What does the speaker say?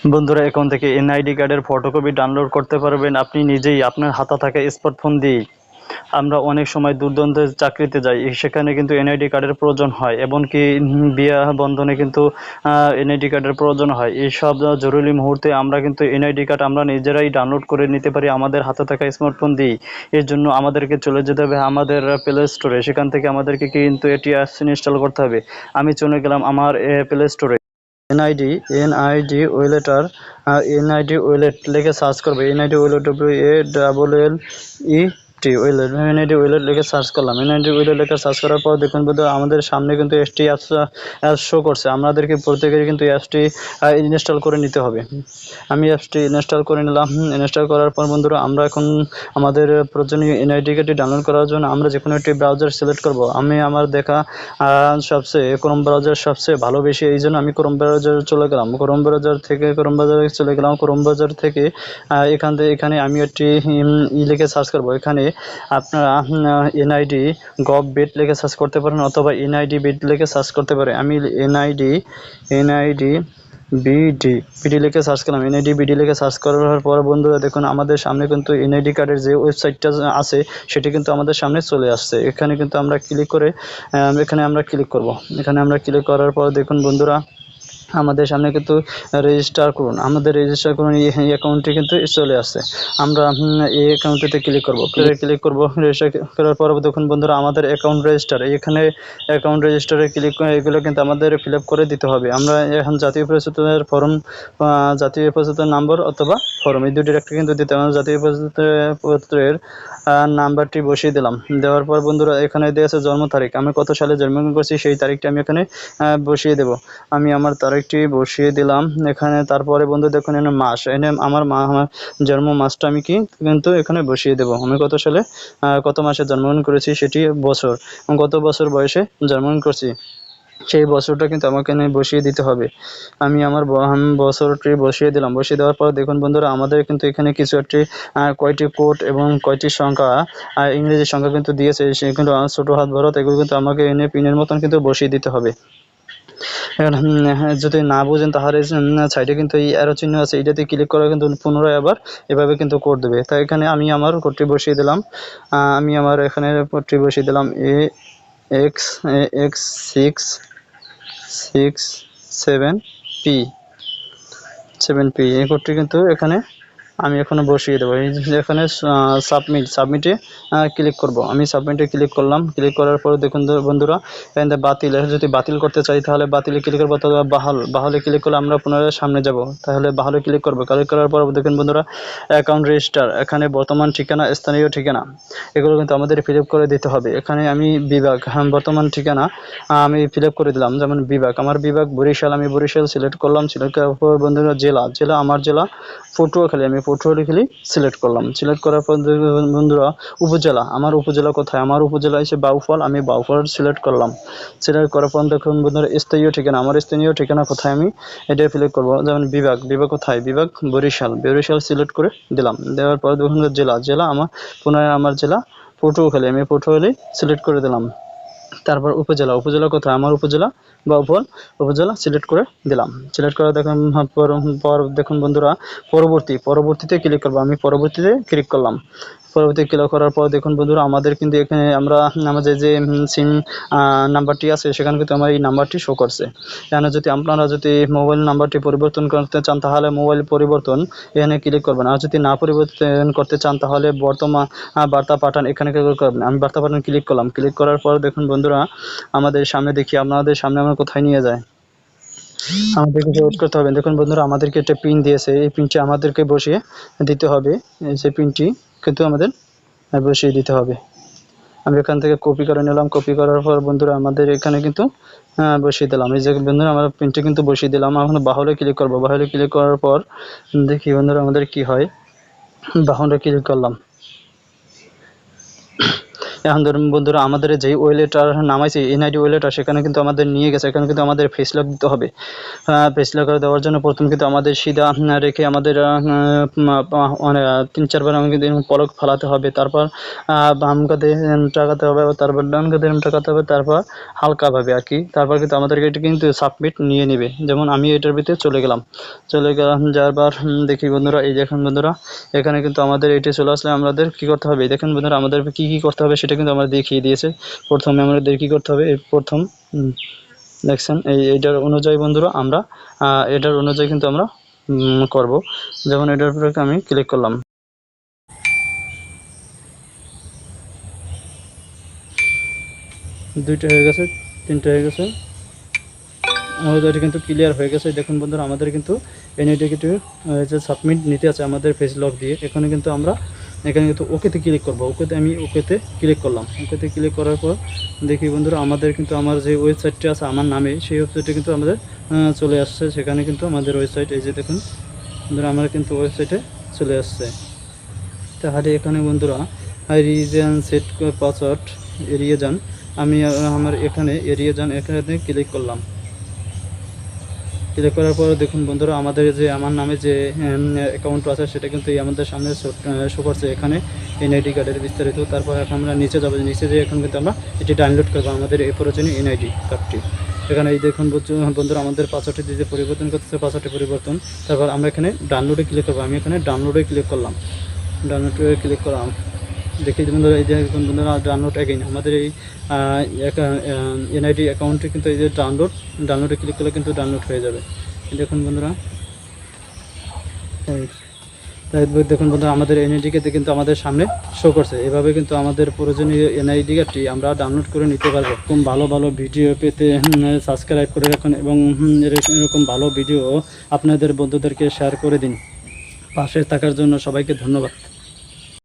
বন্ধুরা, এখন থেকে এনআইডি কার্ডের ফটোকপি ডাউনলোড করতে পারবেন আপনি নিজেই আপনার হাতে থাকা স্মার্টফোন দিয়েই। আমরা অনেক সময় দূরদূরান্তের চাকরিতে যাই, সেখানে কিন্তু এনআইডি কার্ডের প্রয়োজন হয়, এমনকি বিবাহ বন্ধনে কিন্তু এনআইডি কার্ডের প্রয়োজন হয়। এইসব জরুরি মুহূর্তে আমরা কিন্তু এনআইডি কার্ড আমরা নিজেরাই ডাউনলোড করে নিতে পারি আমাদের হাতে থাকা স্মার্টফোন দিয়েই। এর জন্য আমাদেরকে চলে যেতে হবে আমাদের প্লে স্টোরে, সেখান থেকে আমাদেরকে কিন্তু এটি অ্যাপস ইনস্টল করতে হবে। আমি চলে গেলাম আমার প্লে স্টোরে। এনআইডি এনআইডি ওয়েলেটার এনআইডি ওয়েলেট লিখে সার্চ করবে। NID wallet WALLET wallet, NID wallet লিখে সার্চ করলাম। এনআইডি ওয়েলেট লিখে সার্চ করার পর দেখুন বন্ধুরা, আমাদের সামনে কিন্তু এসটি অ্যাপস শো করছে। আমাদেরকে প্রত্যেকেরই কিন্তু অ্যাপসটি ইনস্টল করে নিতে হবে। আমি অ্যাপসটি ইনস্টল করে নিলাম। ইনস্টল করার পর বন্ধুরা, আমরা এখন আমাদের প্রয়োজনীয় এনআইডি কার্ডটি ডাউনলোড করার জন্য আমরা যে কোনো একটি ব্রাউজার সিলেক্ট করব। আমি আমার দেখা সবচেয়ে ক্রোম ব্রাউজার সবচেয়ে ভালো বেশি, এই জন্য আমি ক্রোম ব্রাউজারে চলে গেলাম। ক্রোম ব্রাউজারে চলে গেলাম। ক্রোম ব্রাউজার থেকে এখানে আমি একটি লিখে সার্চ করব। এখানে আপনারা এনআইডি গভ বিট লিখে সার্চ করতে পারেন, অথবা এনআইডি বিট লিখে সার্চ করতে পারেন। আমি এনআইডি বিডি লিখে সার্চ করলাম। এনআইডি বিডি লিখে সার্চ করার পর বন্ধুরা দেখুন, আমাদের সামনে কিন্তু এনআইডি কার্ডের যে ওয়েবসাইটটা আছে সেটি কিন্তু আমাদের সামনে চলে আসছে। এখানে কিন্তু আমরা ক্লিক করে এখানে আমরা ক্লিক করব। এখানে আমরা ক্লিক করার পর দেখুন বন্ধুরা, আমাদের সামনে কিন্তু রেজিস্টার করুন, আমাদের রেজিস্টার করুন এই অ্যাকাউন্টটি কিন্তু চলে আসছে। আমরা এই অ্যাকাউন্টটিতে ক্লিক করব। রেজিস্টার করার পর দেখুন বন্ধুরা, আমাদের অ্যাকাউন্ট রেজিস্টার, এখানে অ্যাকাউন্ট রেজিস্টারে ক্লিক করে এগুলো কিন্তু আমাদের ফিল আপ করে দিতে হবে। আমরা এখন জাতীয় পরিচয়ের ফর্ম, জাতীয় পরিচয়ের নম্বর অথবা ফর্ম, এই দুটির একটা কিন্তু দিতে হবে। জাতীয় পরিচয়পত্রের নাম্বারটি বসিয়ে দিলাম। দেওয়ার পর বন্ধুরা, এখানে দেওয়া আছে জন্ম তারিখ, আমি কত সালে জন্মগ্রহণ করছি সেই তারিখটি আমি এখানে বসিয়ে দেব। আমি আমার তারিখটি বসিয়ে দিলাম এখানে। তারপরে বন্ধু দেখুন, এখানে মাস, এনে আমার জন্ম মাসটা আমি কিন্তু এখানে বসিয়ে দেব। আমি কত সালে কত মাসে জন্মগ্রহণ করেছি সেটি বছর, কত বছর বয়সে জন্মগ্রহণ করছি সেই বছরটা কিন্তু আমাকে এখানে বসিয়ে দিতে হবে। আমি আমার বছরটি বসিয়ে দিলাম। বসিয়ে দেওয়ার পর দেখুন বন্ধুরা, আমাদের কিন্তু এখানে কিছু একটি কয়টি কোড এবং কয়টি সংখ্যা, ইংরেজি সংখ্যা কিন্তু দিয়েছে, সেগুলো ছোটো হাত বড় এগুলো কিন্তু আমাকে এনে পিনের মতন কিন্তু বসিয়ে দিতে হবে। যদি না বুঝেন তাহলে সাইডে কিন্তু এই অ্যারো চিহ্ন আছে, এটাতে ক্লিক করে কিন্তু পুনরায় আবার এভাবে কিন্তু কোড দেবে। তাই এখানে আমি আমার কোডটি বসিয়ে দিলাম। আমি আমার এখানে কোডটি বসিয়ে দিলাম AX667P এই কোডটি কিন্তু এখানে আমি এখানে বসিয়ে দেবো। এই যে এখানে সাবমিটে ক্লিক করব। আমি সাবমিটে ক্লিক করলাম। ক্লিক করার পর দেখুন বন্ধুরা, এখানে বাতিল, যদি বাতিল করতে চাই তাহলে বাতিলে ক্লিক করবো, অথবা বাহলে ক্লিক করলে আমরা পুনরায় সামনে যাব, তাহলে বাহলে ক্লিক করবো। ক্লিক করার পর দেখুন বন্ধুরা, অ্যাকাউন্ট রেজিস্টার, এখানে বর্তমান ঠিকানা, স্থানীয় ঠিকানা, এগুলো কিন্তু আমাদের ফিল আপ করে দিতে হবে। এখানে আমি বিভাগ, বর্তমান ঠিকানা আমি ফিল আপ করে দিলাম। যেমন বিভাগ, আমার বিভাগ বরিশাল, আমি বরিশাল সিলেক্ট করলাম। সিলেক্ট করার পর বন্ধুরা জেলা, আমার জেলা পটুয়াখালী, আমি পটুয়াখালী সিলেক্ট করলাম। সিলেক্ট করার পর বন্ধুরা উপজেলা, আমার উপজেলা কোথায়, আমার উপজেলা এসে বাউফল, আমি বাউফল সিলেক্ট করলাম। সিলেক্ট করার পর দেখুন বন্ধুরা স্থানীয় ঠিকানা, আমার স্থানীয় ঠিকানা কোথায় আমি এটা সিলেক্ট করবো। যেমন বিভাগ কোথায়, বিভাগ বরিশাল সিলেক্ট করে দিলাম। দেওয়ার পর দেখুন জেলা আমার পুনরায় আমার জেলা পটুয়াখালী, আমি পটুয়াখালী সিলেক্ট করে দিলাম। তারপর উপজেলা কোথায়, আমার উপজেলা বাউফল উপজেলা সিলেক্ট করে দিলাম। সিলেক্ট করে দেখুন পর দেখুন বন্ধুরা পরবর্তীতে ক্লিক করবো। আমি পরবর্তীতে ক্লিক করলাম। পরবর্তী ক্লিক করার পর দেখুন বন্ধুরা, আমাদের কিন্তু এখানে আমাদের যে সিম নাম্বারটি আছে সেখানে কিন্তু আমার এই নাম্বারটি শো করছে। এখানে যদি আপনারা মোবাইল নাম্বারটি পরিবর্তন করতে চান তাহলে মোবাইল পরিবর্তন এখানে ক্লিক করবেন। আর যদি না পরিবর্তন করতে চান তাহলে বর্তমান বার্তা পাঠান এখানে ক্লিক করবেন। আমি বার্তা পাঠান ক্লিক করলাম। ক্লিক করার পর দেখুন বন্ধুরা, আমাদের সামনে দেখি আপনাদের সামনে আমরা কোথায় নিয়ে যায়, আমাদেরকে ওয়েট করতে হবে। দেখুন বন্ধুরা, আমাদেরকে একটা পিন দিয়েছে, এই পিনটি আমাদেরকে বসিয়ে দিতে হবে। সেই পিনটি কিন্তু আমাদের বসিয়ে দিতে হবে। আমি এখান থেকে কপি করে নিলাম। কপি করার পর বন্ধুরা আমাদের এখানে কিন্তু বসিয়ে দিলাম। এই যে বন্ধুরা, আমরা পিনটি কিন্তু বসিয়ে দিলাম। এখন বাহুলে ক্লিক করবো। বাহুলে ক্লিক করার পর দেখি বন্ধুরা আমাদের কি হয়। বাহুলে ক্লিক করলাম। এখন ধরুন বন্ধুরা আমাদের যেই ওয়েলেটার নামাইছি এনআইডি ওয়েলেটার সেখানে কিন্তু আমাদের নিয়ে গেছে, এখানে কিন্তু আমাদের ফেস লক দিতে হবে। ফেস লক দেওয়ার জন্য প্রথম কিন্তু আমাদের সিধা রেখে আমাদের মানে 3-4 বার আমাকে কিন্তু পলক ফালাতে হবে, তারপর বাম কাঁধে টাকাতে হবে, তারপর ডান কাঁধে টাকাতে হবে, তারপর হালকাভাবে আর কি, তারপর কিন্তু আমাদেরকে এটা কিন্তু সাবমিট নিয়ে নেবে। যেমন আমি এটার ভিতরে চলে গেলাম, যাওয়ার পর দেখি বন্ধুরা এই দেখুন বন্ধুরা এখানে কিন্তু আমাদের এটি চলে আসলে আমাদের কী করতে হবে, দেখুন বন্ধুরা আমাদের কী কী করতে হবে সেটা কিন্তু আমরা দেখিয়ে দিয়েছে। প্রথমে আমাদের কী করতে হবে, এই প্রথম দেখছেন এইটার অনুযায়ী বন্ধুরা আমরা এটার অনুযায়ী কিন্তু আমরা করব। যেমন এটার উপরে আমি ক্লিক করলাম, দুইটা হয়ে গেছে, তিনটা হয়ে গেছে, আমাদের এটা কিন্তু ক্লিয়ার হয়ে গেছে। দেখুন বন্ধুরা আমাদের কিন্তু এনআইডি কিন্তু যে সাবমিট নিতে আছে আমাদের ফেস লক দিয়ে, এখানে কিন্তু আমরা এখানে কিন্তু ওকেতে ক্লিক করবো। আমি ওকেতে ক্লিক করলাম, ওকেতে ক্লিক করার পর দেখি বন্ধুরা আমাদের কিন্তু আমার যে ওয়েবসাইটটা আছে আমার নামে সেই ওয়েবসাইটে কিন্তু আমাদের চলে আসছে। সেখানে কিন্তু আমাদের ওয়েবসাইট এই যে দেখুন বন্ধুরা আমরা কিন্তু ওয়েবসাইটে চলে আসছে। তাহলে এখানে বন্ধুরা রিজন সেট পাসওয়ার্ড এড়িয়ে যান, আমি আমার এখানে এড়িয়ে যান এখানে ক্লিক করলাম। ক্লিক করার পর দেখুন বন্ধুরা আমাদের যে আমার নামে যে অ্যাকাউন্ট আছে সেটা কিন্তু আমাদের সামনে শো করছে এখানে এনআইডি কার্ডের বিস্তারিত। তারপর এখন আমরা নিচে যাবো, নিচে যেয়ে এখন কিন্তু আমরা এটি ডাউনলোড করবো আমাদের এই প্রয়োজনীয় এনআইডি কার্ডটি। এখানে এই দেখুন বন্ধুরা আমাদের পাসওয়ার্ডটি যে পরিবর্তন করতেছে, পাসওয়ার্ডটি পরিবর্তন, তারপর আমরা এখানে ডাউনলোডে ক্লিক করবো। আমি এখানে ডাউনলোডে ক্লিক করলাম, ডাউনলোডে ক্লিক করলাম। দেখি বন্ধুরা এই দেখুন বন্ধুরা ডাউনলোড অ্যাগেইন আমাদের এই এনআইডি অ্যাকাউন্টটি কিন্তু এই যে ডাউনলোডে ক্লিক করলে কিন্তু ডাউনলোড হয়ে যাবে। দেখুন বন্ধুরা তাই দেখুন বন্ধুরা আমাদের এনআইডিকে কিন্তু আমাদের সামনে শো করছে। এভাবে কিন্তু আমাদের প্রয়োজনীয় এনআইডি কার্ডটি আমরা ডাউনলোড করে নিতে পারবো। এরকম ভালো ভালো ভিডিও পেতে সাবস্ক্রাইব করে রাখুন এবং এরকম ভালো ভিডিও আপনাদের বন্ধুদেরকে শেয়ার করে দিন। পাশে থাকার জন্য সবাইকে ধন্যবাদ।